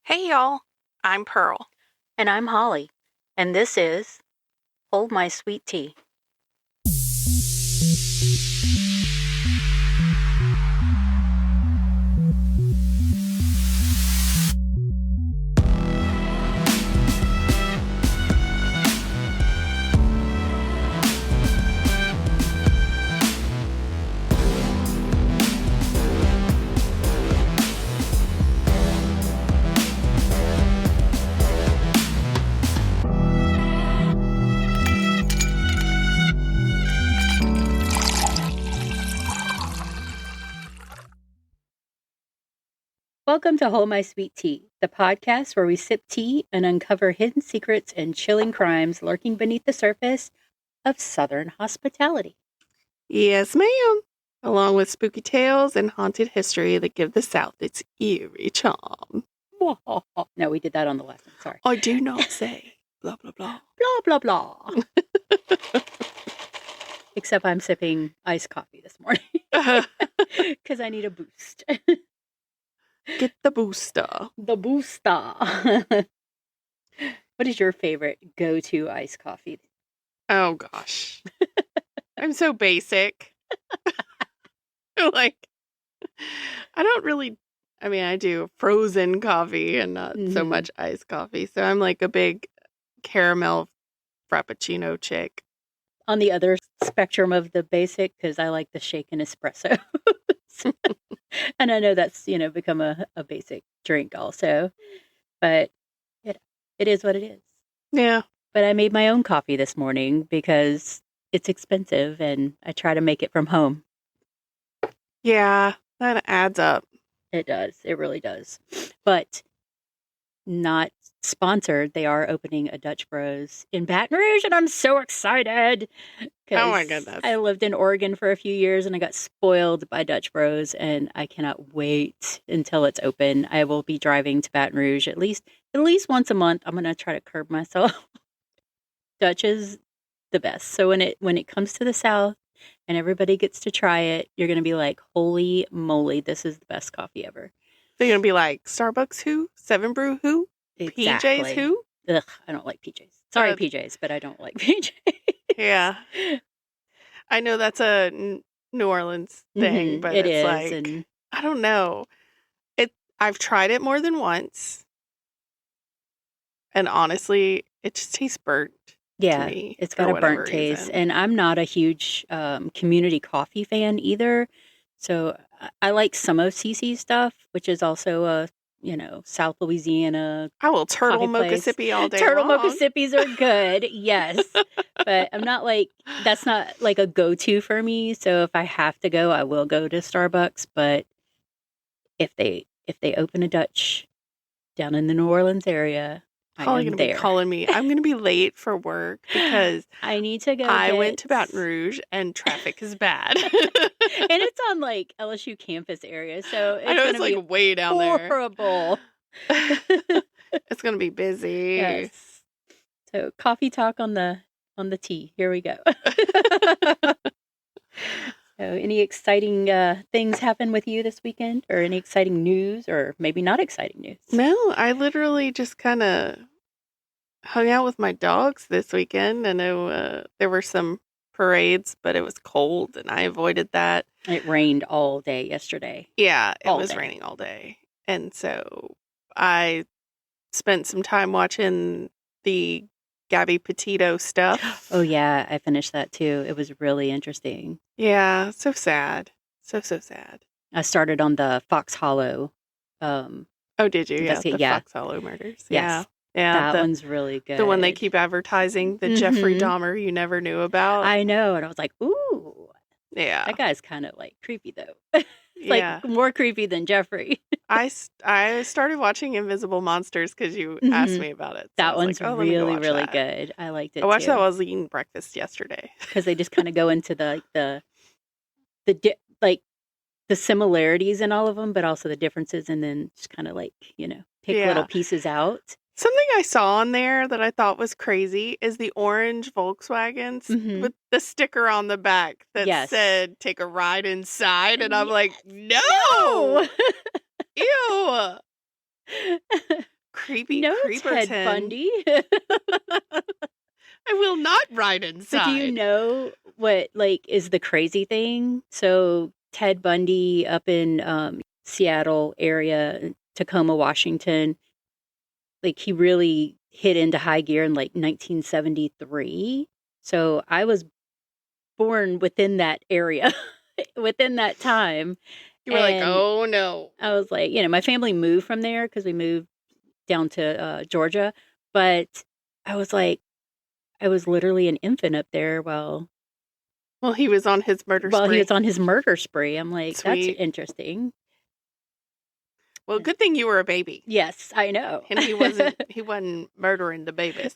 Hey y'all, I'm Pearl. And I'm Holly, and this is Hold My Sweet Tea. Welcome to Hold My Sweet Tea, the podcast where we sip tea and uncover hidden secrets and chilling crimes lurking beneath the surface of Southern hospitality. Yes, ma'am. Along with spooky tales and haunted history that give the South its eerie charm. No, we did that on the last one. Sorry. I do not say blah, blah, blah. Blah, blah, blah. Except I'm sipping iced coffee this morning because I need a boost. Get the booster. The booster. What is your favorite go-to iced coffee? Oh, gosh. I'm so basic. I don't really, I do frozen coffee and not so much iced coffee. So I'm like a big caramel frappuccino chick. On the other spectrum of the basic, because I like the shaken espresso. And I know that's, become a basic drink also. But it is what it is. Yeah. But I made my own coffee this morning because it's expensive and I try to make it from home. Yeah, that adds up. It does. It really does. But not sponsored. They are opening a Dutch Bros in Baton Rouge, and I'm so excited. Oh my goodness. I lived in Oregon for a few years and I got spoiled by Dutch Bros, and I cannot wait until it's open. I will be driving to Baton Rouge at least once a month. I'm going to try to curb myself. Dutch is the best. So when it comes to the South and everybody gets to try it, you're going to be like, holy moly, this is the best coffee ever. They're going to be like, Starbucks who? Seven Brew who? Exactly. PJs who? Ugh, I don't like PJs. Sorry, PJs, but I don't like PJs. Yeah. I know that's a New Orleans thing, but it's like, and I don't know. I've tried it more than once. And honestly, it just tastes burnt. Yeah, to me it's got a burnt taste. And I'm not a huge community coffee fan either. So I like some of Cece's stuff, which is also a, South Louisiana. I will turtle mocha sippy all day Turtle long. mocha sippies are good, yes. But I'm not that's not like a go-to for me. So if I have to go, I will go to Starbucks. But if they open a Dutch down in the New Orleans area, Holly going to be calling me. I'm going to be late for work because I need to go. I went to Baton Rouge and traffic is bad. And it's on like LSU campus area, so I know it's like way down there. Horrible. It's going to be busy. Yes. So coffee talk on the tea. Here we go. So any exciting things happen with you this weekend, or any exciting news, or maybe not exciting news? No, I literally just kind of hung out with my dogs this weekend. I know there were some parades, but it was cold and I avoided that. It rained all day yesterday. Yeah, it was raining all day. And so I spent some time watching the Gabby Petito stuff. Oh yeah, I finished that too. It was really interesting. Yeah, so sad. So sad. I started on the Fox Hollow. Oh, did you? Yeah, the Fox Hollow murders. Yes. Yeah, that one's really good. The one they keep advertising, the Jeffrey Dahmer you never knew about. I know, and I was like, ooh. Yeah. That guy's kind of like creepy though. Like more creepy than Jeffrey. I started watching Invisible Monsters because you asked me about it. So that one's like, really good. I liked it. I watched that while I was eating breakfast yesterday because they just kind of go into the similarities in all of them, but also the differences, and then just kind of like pick little pieces out. Something I saw on there that I thought was crazy is the orange Volkswagens with the sticker on the back that said, take a ride inside. And I'm like, no! Ew! creepy No, Creeperton. Ted Bundy. I will not ride inside. But do you know what, like, is the crazy thing? So Ted Bundy up in Seattle area, Tacoma, Washington, like, he really hit into high gear in, like, 1973. So I was born within that area, within that time. You were like, And oh, no. I was like, my family moved from there because we moved down to Georgia. But I was like, I was literally an infant up there Well, he was on his murder while spree. he was on his murder spree. I'm like, Sweet. that's interesting. Well, good thing you were a baby. Yes, I know. And he wasn't murdering the babies.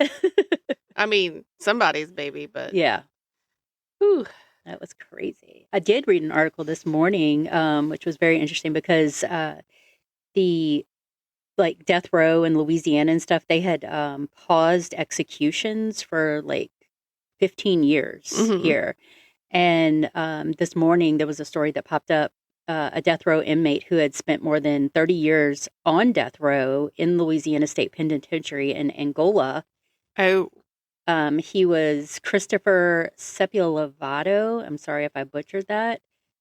I mean, somebody's baby, but Yeah. whew. That was crazy. I did read an article this morning, which was very interesting because the like death row in Louisiana and stuff, they had paused executions for like 15 years here. And this morning there was a story that popped up, a death row inmate who had spent more than 30 years on death row in Louisiana State Penitentiary in Angola. Oh. He was Christopher Sepulvado. I'm sorry if I butchered that.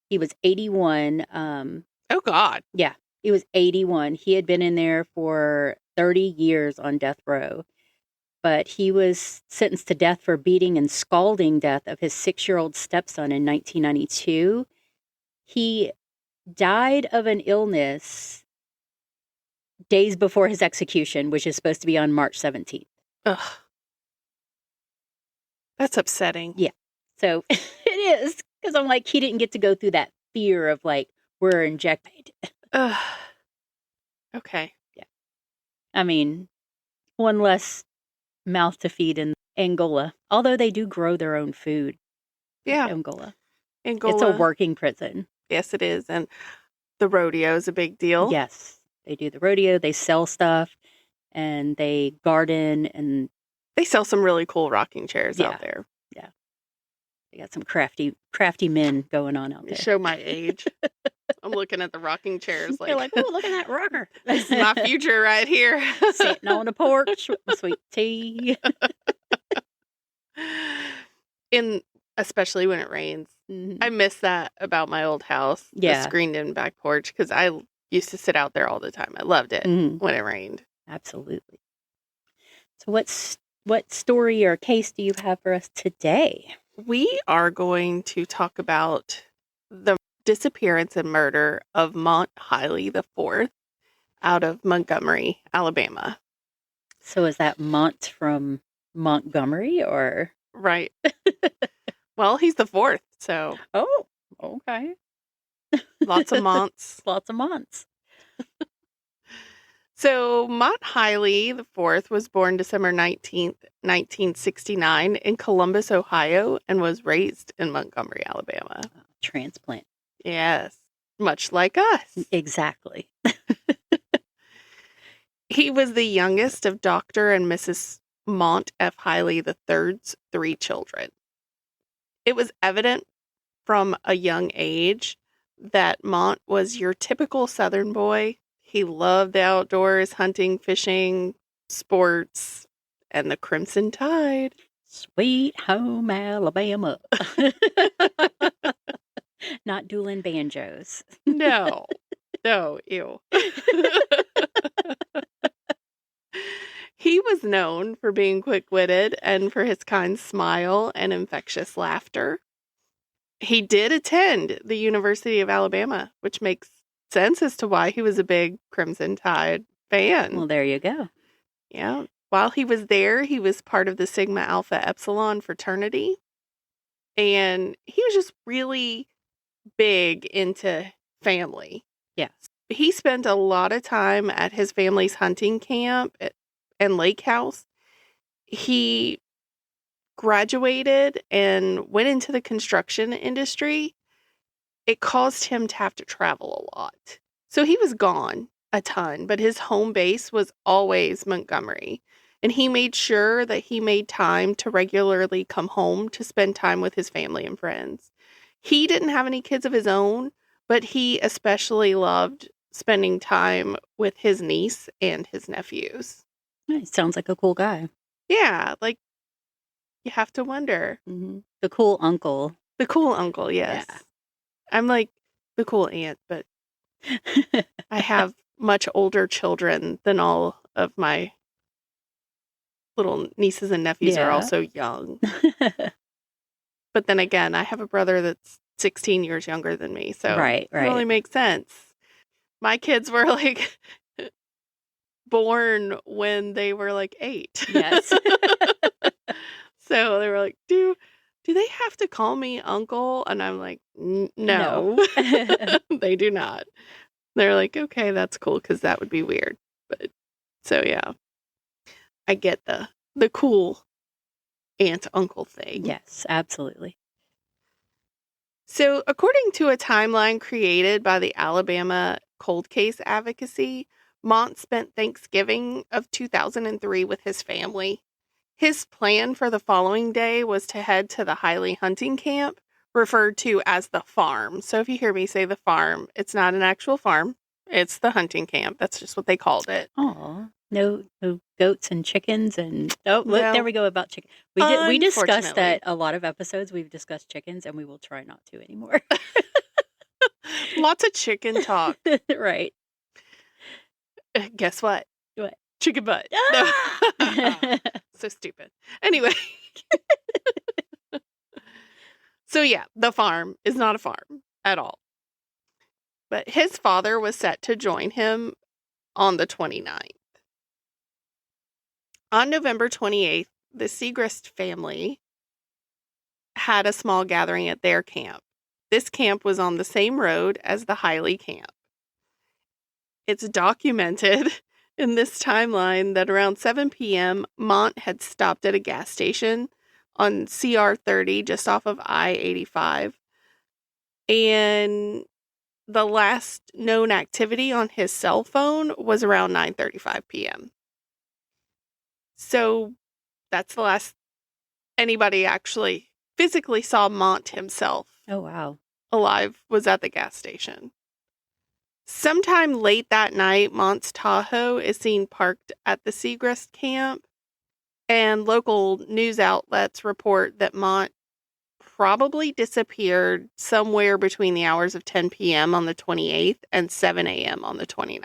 He was 81. Oh, God. Yeah, he was 81. He had been in there for 30 years on death row. But he was sentenced to death for beating and scalding death of his 6-year-old stepson in 1992. He died of an illness days before his execution, which is supposed to be on March 17th. Ugh. That's upsetting. Yeah. So it is, because I'm like, he didn't get to go through that fear of like, we're injected. Okay. Yeah. I mean, one less mouth to feed in Angola, although they do grow their own food. Yeah. Angola. Angola. It's a working prison. Yes, it is. And the rodeo is a big deal. Yes. They do the rodeo, they sell stuff, and they garden, and they sell some really cool rocking chairs out there. Yeah. They got some crafty men going on out there. Show my age. I'm looking at the rocking chairs like, you're like, oh, look at that rocker. This is my future right here. Sitting on the porch with my sweet tea. Especially when it rains. I miss that about my old house. Yeah. The screened-in back porch, because I used to sit out there all the time. I loved it when it rained. Absolutely. So what story or case do you have for us today? We are going to talk about the disappearance and murder of Mont Highley IV out of Montgomery, Alabama. So is that Mont from Montgomery, or? Right. Well, he's the fourth, so. Oh, okay. Lots of Monts. Lots of Monts. So Mont Highley IV was born December 19th, 1969 in Columbus, Ohio, and was raised in Montgomery, Alabama. Transplant. Yes, much like us. Exactly. He was the youngest of Dr. and Mrs. Mont F. Highley III's 3 children. It was evident from a young age that Mont was your typical Southern boy. He loved the outdoors, hunting, fishing, sports, and the Crimson Tide. Sweet home Alabama. Not dueling banjos. No, ew. He was known for being quick-witted and for his kind smile and infectious laughter. He did attend the University of Alabama, which makes sense as to why he was a big Crimson Tide fan. Well, there you go. Yeah. While he was there, he was part of the Sigma Alpha Epsilon fraternity. And he was just really big into family. Yes. He spent a lot of time at his family's hunting camp and lake house. He graduated and went into the construction industry. It caused him to have to travel a lot. So he was gone a ton, but his home base was always Montgomery. And he made sure that he made time to regularly come home to spend time with his family and friends. He didn't have any kids of his own, but he especially loved spending time with his niece and his nephews. Nice. Sounds like a cool guy. Yeah, like, you have to wonder. The cool uncle. The cool uncle, yes. Yeah. I'm like the cool aunt, but I have much older children than all of my little nieces and nephews are also young. But then again, I have a brother that's 16 years younger than me, so Right. it only makes sense. My kids were like born when they were like 8. Yes. So they were like, do they have to call me uncle? And I'm like, no. They do not. They're like, okay, that's cool, because that would be weird. But so yeah, I get the cool aunt uncle thing. Yes, absolutely. So according to a timeline created by the Alabama Cold Case Advocacy, Mont spent Thanksgiving of 2003 with his family. His plan for the following day was to head to the Highley hunting camp, referred to as the farm. So if you hear me say the farm, it's not an actual farm. It's the hunting camp. That's just what they called it. Oh, no goats and chickens and look, there we go about chicken. We discussed that a lot of episodes. We've discussed chickens, and we will try not to anymore. Lots of chicken talk. Right. Guess what? What? Chicken butt. Ah! No. So stupid. Anyway. So yeah, the farm is not a farm at all. But his father was set to join him on the 29th. On November 28th, the Segrist family had a small gathering at their camp. This camp was on the same road as the Highley camp. It's documented in this timeline that around 7 p.m., Mont had stopped at a gas station on CR 30 just off of I-85. And the last known activity on his cell phone was around 9:35 p.m. So that's the last anybody actually physically saw Mont himself. Oh, wow. Alive, was at the gas station. Sometime late that night, Mont's Tahoe is seen parked at the Segrist camp, and local news outlets report that Mont probably disappeared somewhere between the hours of 10 p.m. on the 28th and 7 a.m. on the 29th.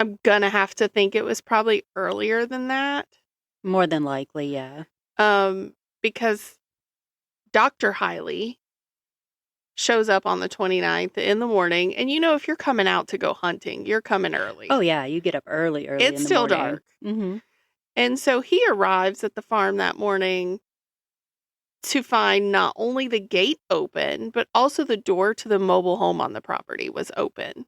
I'm gonna have to think it was probably earlier than that. More than likely, yeah. Because Dr. Highley shows up on the 29th in the morning, and if you're coming out to go hunting, you're coming early. Oh, yeah, you get up early It's in the still morning. dark. Mm-hmm. And so he arrives at the farm that morning to find not only the gate open, but also the door to the mobile home on the property was open.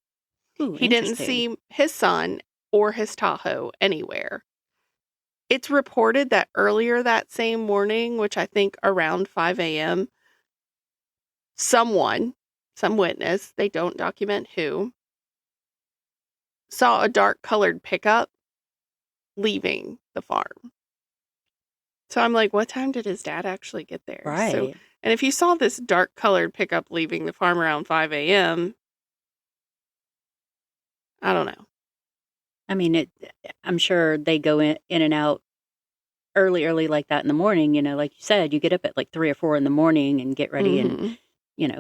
Ooh, he didn't see his son or his Tahoe anywhere. It's reported that earlier that same morning, which I think around 5 a.m., some witness, they don't document who, saw a dark-colored pickup leaving the farm. So I'm like, what time did his dad actually get there? Right. So, and if you saw this dark-colored pickup leaving the farm around 5 a.m., I don't know. I mean, I'm sure they go in and out early like that in the morning. Like you said, you get up at like 3 or 4 in the morning and get ready and,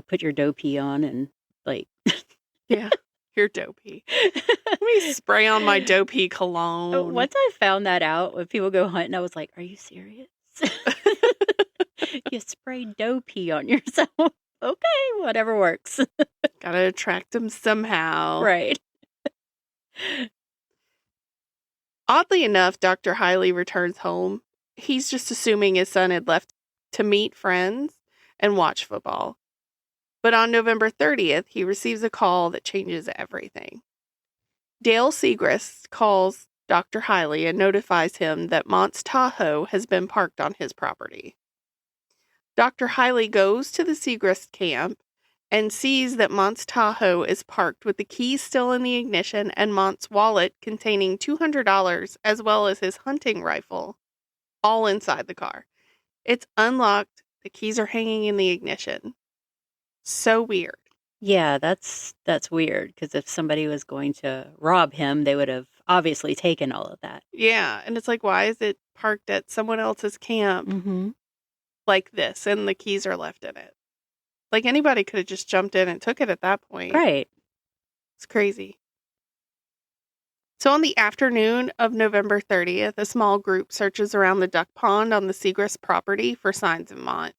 put your dough pee on and like. Yeah, you're dough pee. Let me spray on my dough pee cologne. Once I found that out, when people go hunting, I was like, are you serious? You spray dough pee on yourself. Okay, whatever works. Gotta attract them somehow. Right. Oddly enough, Dr. Highley returns home. He's just assuming his son had left to meet friends and watch football. But on November 30th, he receives a call that changes everything. Dale Segrist calls Dr. Highley and notifies him that Mont's Tahoe has been parked on his property. Dr. Highley goes to the Segrist camp and sees that Mont's Tahoe is parked with the keys still in the ignition and Mont's wallet containing $200 as well as his hunting rifle, all inside the car. It's unlocked. The keys are hanging in the ignition. So weird. Yeah, that's weird because if somebody was going to rob him, they would have obviously taken all of that. Yeah. And it's like, why is it parked at someone else's camp Mm-hmm. like this and the keys are left in it? Like anybody could have just jumped in and took it at that point. Right. It's crazy. So on the afternoon of November 30th, a small group searches around the duck pond on the Segrist property for signs of Mont.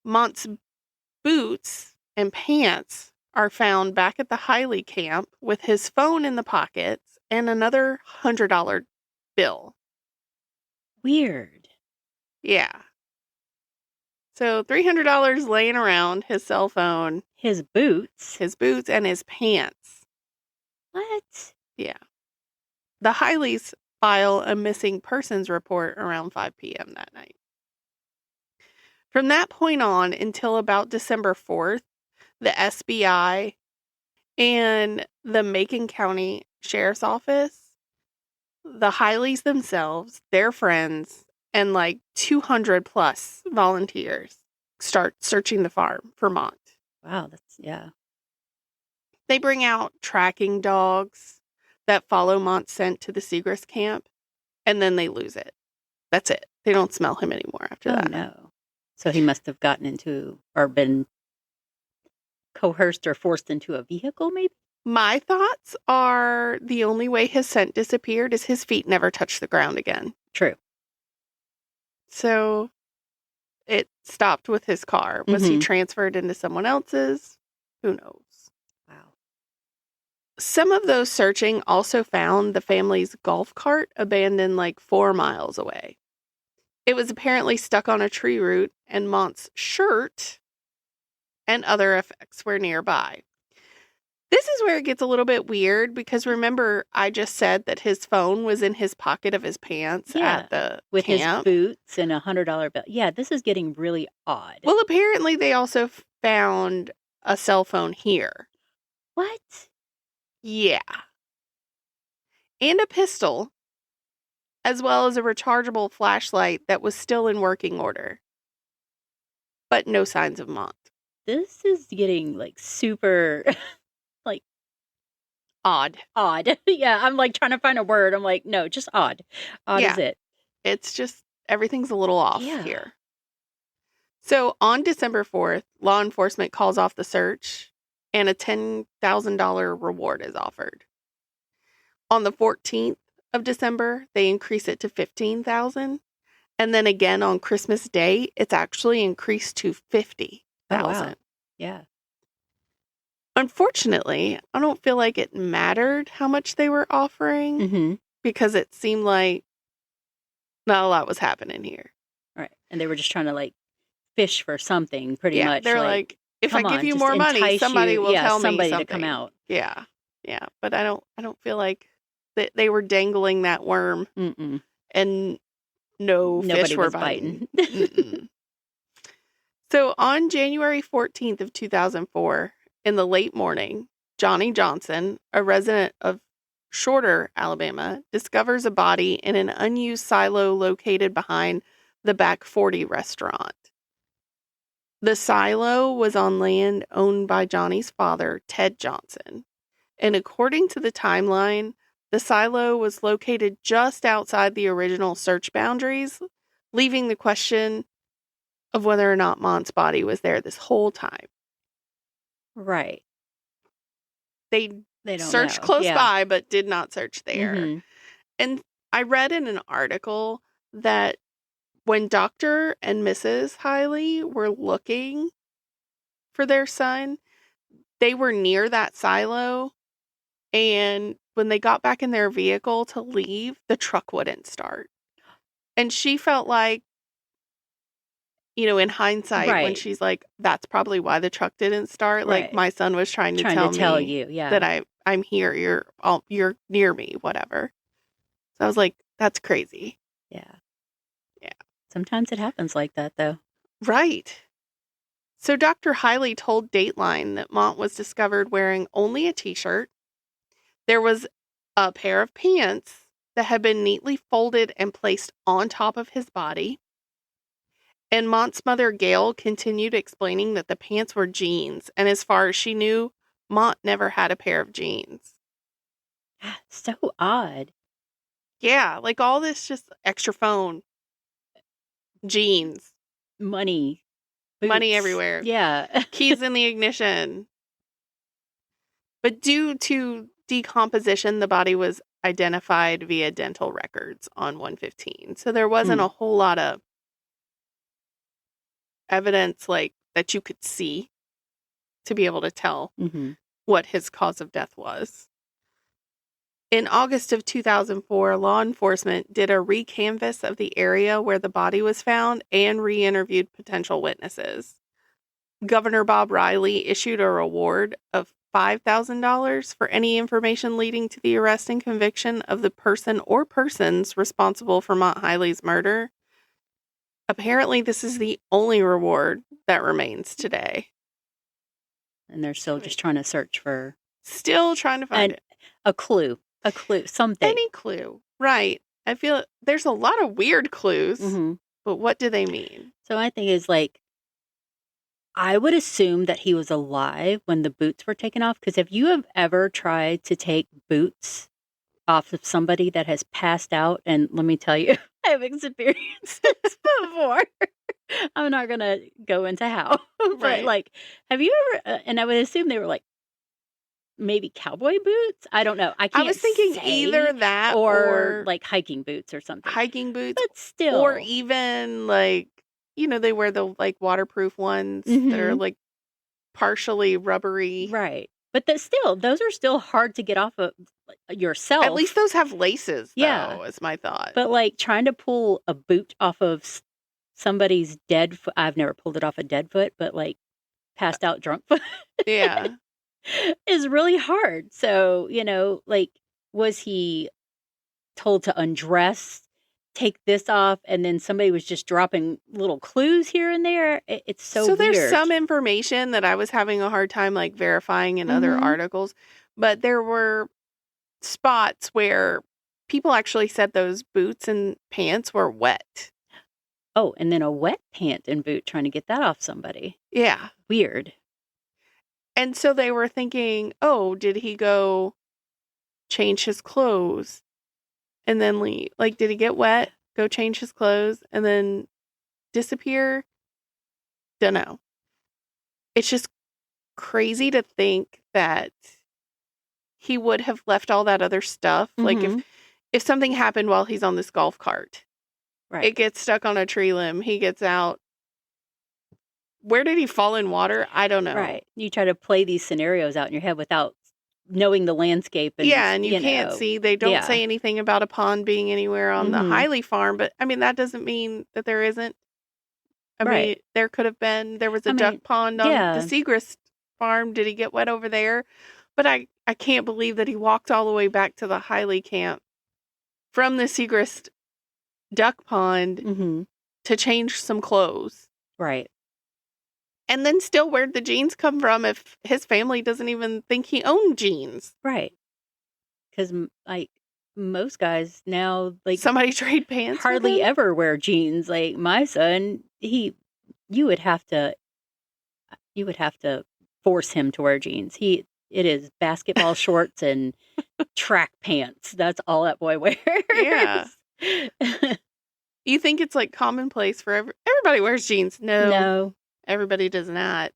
Mont's boots and pants are found back at the Highley camp with his phone in the pockets and another $100 bill. Weird. Yeah. So $300 laying around, his cell phone, His boots. his boots, and his pants. What? Yeah. The Highleys file a missing persons report around 5 p.m. that night. From that point on until about December 4th, the SBI and the Macon County Sheriff's Office, the Highleys themselves, their friends, and like 200 plus volunteers start searching the farm for Mont. Wow, yeah. They bring out tracking dogs that follow Mont's scent to the Segrist camp, and then they lose it. That's it. They don't smell him anymore after that. No. So he must have gotten into or been coerced or forced into a vehicle, maybe? My thoughts are the only way his scent disappeared is his feet never touched the ground again. True. So it stopped with his car. Was he transferred into someone else's? Who knows? Wow. Some of those searching also found the family's golf cart abandoned like 4 miles away. It was apparently stuck on a tree root, and Mont's shirt and other effects were nearby. This is where it gets a little bit weird because remember, I just said that his phone was in his pocket of his pants at the with camp. His boots and $100 bill. Yeah, this is getting really odd. Well, apparently they also found a cell phone here. What? Yeah. And a pistol, as well as a rechargeable flashlight that was still in working order. But no signs of Mont. This is getting like super like Odd. Yeah, I'm like trying to find a word. I'm like, no, just odd. Odd is it. It's just everything's a little off here. So on December 4th, law enforcement calls off the search and a $10,000 reward is offered. On the 14th of December, they increase it to $15,000. And then again on Christmas Day, it's actually increased to $50,000. Oh, wow. Yeah. Unfortunately, I don't feel like it mattered how much they were offering because it seemed like not a lot was happening here. Right. And they were just trying to like fish for something pretty much. They're like if I give you more money, somebody will tell me something. To come out. Yeah. Yeah. But I don't feel like that they were dangling that worm and Nobody fish were was biting. So on January 14th of 2004, in the late morning, Johnny Johnson, a resident of Shorter, Alabama, discovers a body in an unused silo located behind the Back 40 restaurant. The silo was on land owned by Johnny's father, Ted Johnson. And according to the timeline, the silo was located just outside the original search boundaries, leaving the question of whether or not Mont's body was there this whole time. Right. They don't searched know. close by, but did not search there. And I read in an article that when Dr. and Mrs. Highley were looking for their son, they were near that silo. And when they got back in their vehicle to leave, the truck wouldn't start. And she felt like, in hindsight, when she's like, that's probably why the truck didn't start. Like, my son was trying to tell you that I'm here. You're near me, whatever. So I was like, that's crazy. Yeah. Yeah. Sometimes it happens like that, though. Right. So Dr. Highley told Dateline that Mont was discovered wearing only a t-shirt. There was a pair of pants that had been neatly folded and placed on top of his body. And Mont's mother, Gail, continued explaining that the pants were jeans, and as far as she knew, Mont never had a pair of jeans. So odd. Yeah, like all this just extra phone, jeans, Money. money Boots. everywhere, Yeah. keys in the ignition. But due to decomposition, the body was identified via dental records on 115. So there wasn't a whole lot of evidence like that you could see to be able to tell what his cause of death was. In August of 2004, law enforcement did a recanvass of the area where the body was found and re-interviewed potential witnesses. Governor Bob Riley issued a reward of $5,000 for any information leading to the arrest and conviction of the person or persons responsible for Mont Highley's murder. Apparently, this is the only reward that remains today. And they're still just trying to search for... Still trying to find it. A clue, something. Any clue, right. I feel there's a lot of weird clues, but what do they mean? So I think it's like, I would assume that he was alive when the boots were taken off, because if you have ever tried to take boots off of somebody that has passed out, and let me tell you, I have experienced this before. I'm not going to go into how, but like, have you ever, and I would assume they were like, maybe cowboy boots? I don't know. I was thinking either that or like hiking boots or something. Hiking boots. But still. Or even like, they wear the like waterproof ones that are like partially rubbery. Right. But those are still hard to get off of yourself. At least those have laces, though, is my thought. But like trying to pull a boot off of somebody's dead foot. I've never pulled it off a dead foot, but like passed out drunk foot. Yeah. Is really hard. So, like, was he told to undress, take this off, and then somebody was just dropping little clues here and there? It's so weird. There's some information that I was having a hard time, like, verifying in other articles, but there were spots where people actually said those boots and pants were wet. Oh, and then a wet pant and boot trying to get that off somebody. Yeah. Weird. And so they were thinking, oh, did he go change his clothes and then leave? Like, did he get wet, go change his clothes, and then disappear? Don't know. It's just crazy to think that he would have left all that other stuff. Like, if something happened while he's on this golf cart, it gets stuck on a tree limb, he gets out. Where did he fall in water? I don't know. Right. You try to play these scenarios out in your head without knowing the landscape. And, and you can't see. They don't say anything about a pond being anywhere on the Highley farm. But, I mean, that doesn't mean that there isn't. I mean, there could have been. There was a duck pond on the Segrist farm. Did he get wet over there? But I can't believe that he walked all the way back to the Highley camp from the Segrist duck pond to change some clothes. Right. And then still, where'd the jeans come from if his family doesn't even think he owned jeans? Right. Because, like, most guys now, like... Somebody trade pants hardly ever wear jeans. Like, my son, you would have to force him to wear jeans. It is basketball shorts and track pants. That's all that boy wears. Yeah. You think it's, like, commonplace for everybody wears jeans. No. Everybody does not.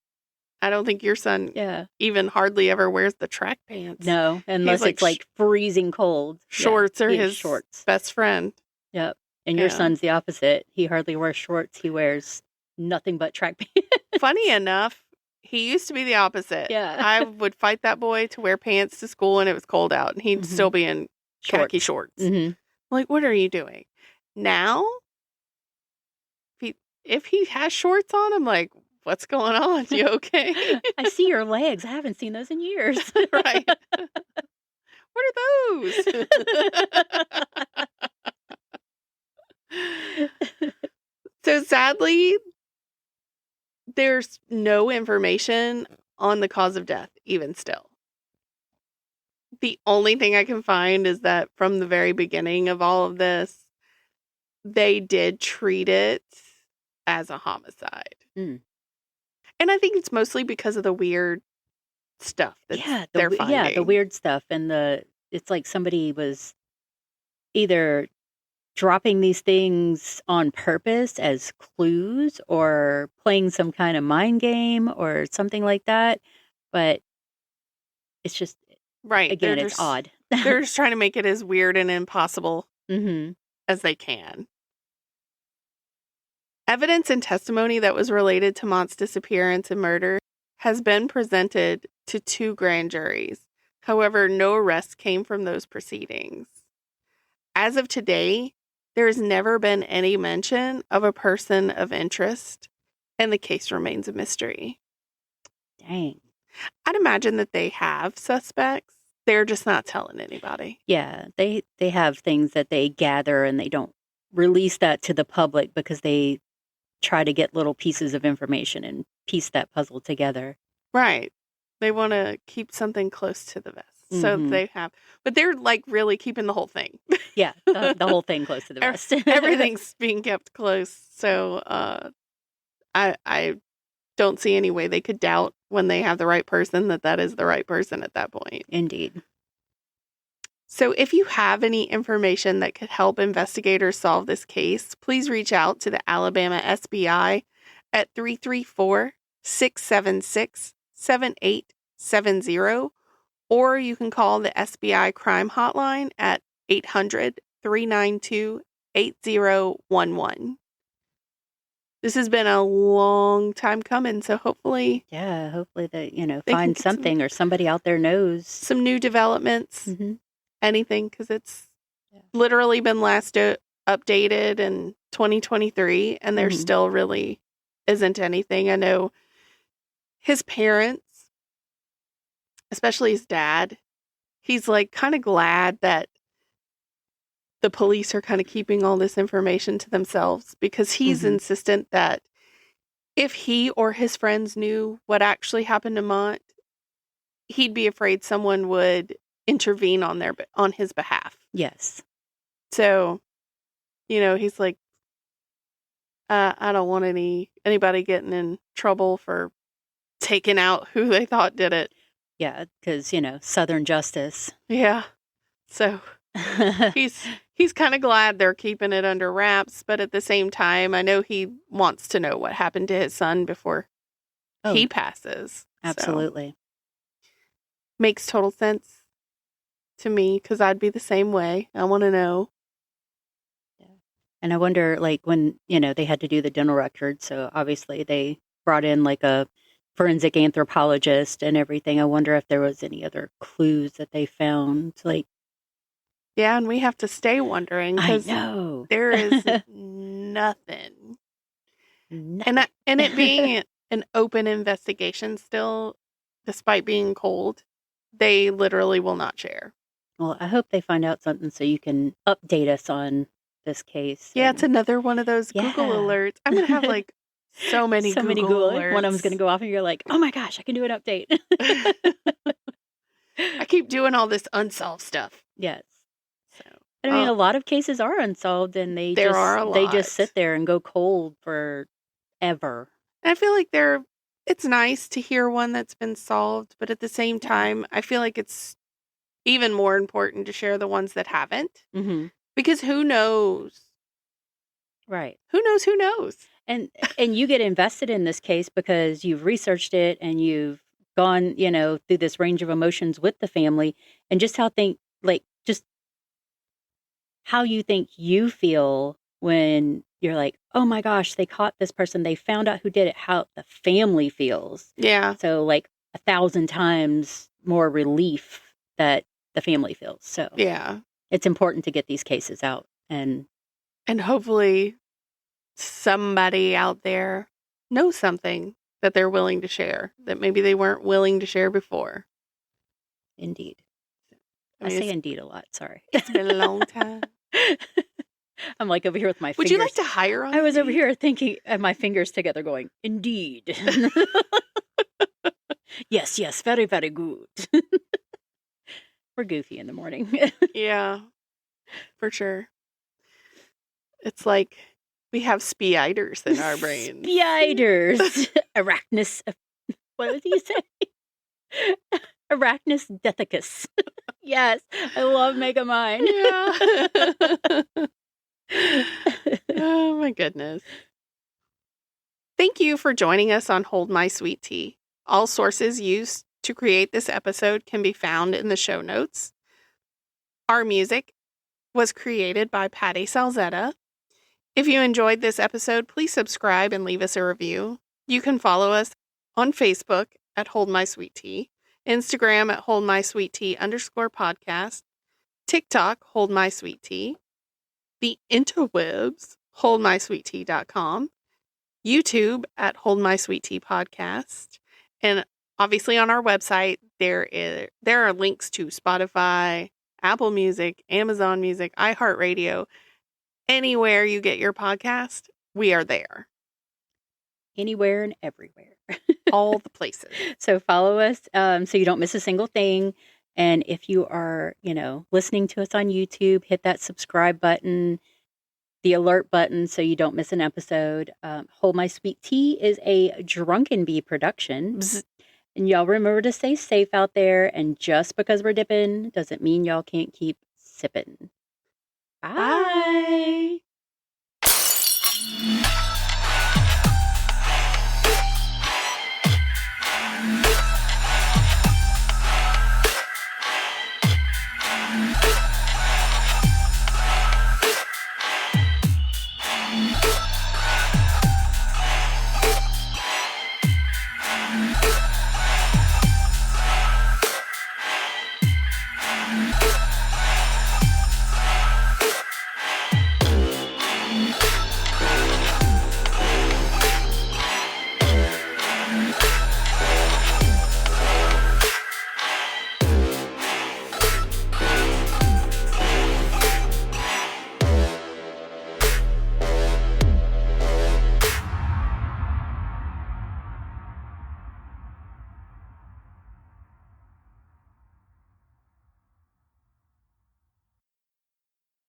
I don't think your son even hardly ever wears the track pants. No, unless it's like freezing cold. Shorts are his best friend. Yep. And your son's the opposite. He hardly wears shorts. He wears nothing but track pants. Funny enough, he used to be the opposite. Yeah. I would fight that boy to wear pants to school and it was cold out. And he'd still be in khaki shorts. Like, what are you doing? Now, if he has shorts on, I'm like, what's going on? You okay? I see your legs. I haven't seen those in years. Right. What are those? So sadly, there's no information on the cause of death, even still. The only thing I can find is that from the very beginning of all of this, they did treat it as a homicide. Mm. And I think it's mostly because of the weird stuff that they're finding. Yeah, the weird stuff. And it's like somebody was either dropping these things on purpose as clues or playing some kind of mind game or something like that. But it's just, Right. again, it's odd. They're just trying to make it as weird and impossible as they can. Evidence and testimony that was related to Mont's disappearance and murder has been presented to 2 grand juries. However, no arrests came from those proceedings. As of today, there has never been any mention of a person of interest, and the case remains a mystery. Dang. I'd imagine that they have suspects. They're just not telling anybody. Yeah, they have things that they gather and they don't release that to the public because they try to get little pieces of information and piece that puzzle together. Right. They want to keep something close to the vest. So they have, but they're like really keeping the whole thing. Yeah, the whole thing close to the vest. Everything's being kept close. So I don't see any way they could doubt when they have the right person that is the right person at that point. Indeed. So if you have any information that could help investigators solve this case, please reach out to the Alabama SBI at 334-676-7870, or you can call the SBI crime hotline at 800-392-8011. This has been a long time coming, so hopefully... Yeah, hopefully they find something or somebody out there knows. Some new developments, anything, because it's literally been last updated in 2023, and there still really isn't anything. I know his parents, especially his dad, he's like kind of glad that the police are kind of keeping all this information to themselves, because he's insistent that if he or his friends knew what actually happened to Mont, he'd be afraid someone would intervene on his behalf. Yes. So, he's like, I don't want anybody getting in trouble for taking out who they thought did it. Yeah, because, Southern justice. Yeah. So he's kind of glad they're keeping it under wraps, but at the same time, I know he wants to know what happened to his son before he passes. Absolutely. So, makes total sense to me, because I'd be the same way. I want to know. Yeah. And I wonder, like, when, they had to do the dental record, so obviously they brought in, like, a forensic anthropologist and everything. I wonder if there was any other clues that they found, like. Yeah, and we have to stay wondering, because there is nothing. And it being an open investigation still, despite being cold, they literally will not share. Well, I hope they find out something so you can update us on this case. Yeah, it's another one of those Google alerts. I'm going to have like so many Google alerts. One of them's going to go off and you're like, oh my gosh, I can do an update. I keep doing all this unsolved stuff. Yes. So I mean, a lot of cases are unsolved, and they just sit there and go cold forever. And I feel like it's nice to hear one that's been solved, but at the same time, I feel like it's even more important to share the ones that haven't. Because who knows? Right. Who knows? And you get invested in this case because you've researched it and you've gone, through this range of emotions with the family, and just how you think you feel when you're like, oh my gosh, they caught this person, they found out who did it, how the family feels. Yeah. So like 1,000 times more relief that the family feels. So yeah, it's important to get these cases out, and hopefully somebody out there knows something that they're willing to share that maybe they weren't willing to share before. Indeed. I say indeed a lot. Sorry. It's been a long time. I'm like over here with my fingers. Would you like to hire on? I was over here thinking, and my fingers together going, indeed. Yes, very, very good. We're goofy in the morning. Yeah, for sure. It's like We have spiders in our brains. Spiders. Arachnus. What did you say? Arachnus dethicus. Yes, I love Megamind. Yeah. Oh, my goodness. Thank you for joining us on Hold My Sweet Tea. All sources used to create this episode can be found in the show notes. Our music was created by Patty Salzetta. If you enjoyed this episode, please subscribe and leave us a review. You can follow us on Facebook at Hold My Sweet Tea, Instagram at Hold My Sweet Tea _podcast, TikTok, Hold My Sweet Tea, the interwebs, holdmysweettea.com, YouTube at Hold My Sweet Tea Podcast, and obviously on our website, there are links to Spotify, Apple Music, Amazon Music, iHeartRadio. Anywhere you get your podcast, we are there. Anywhere and everywhere. All the places. So follow us so you don't miss a single thing. And if you are, listening to us on YouTube, hit that subscribe button, the alert button so you don't miss an episode. Hold My Sweet Tea is a Drunken Bee production. Bzz. And y'all remember to stay safe out there. And just because we're dipping doesn't mean y'all can't keep sipping. Bye. Bye.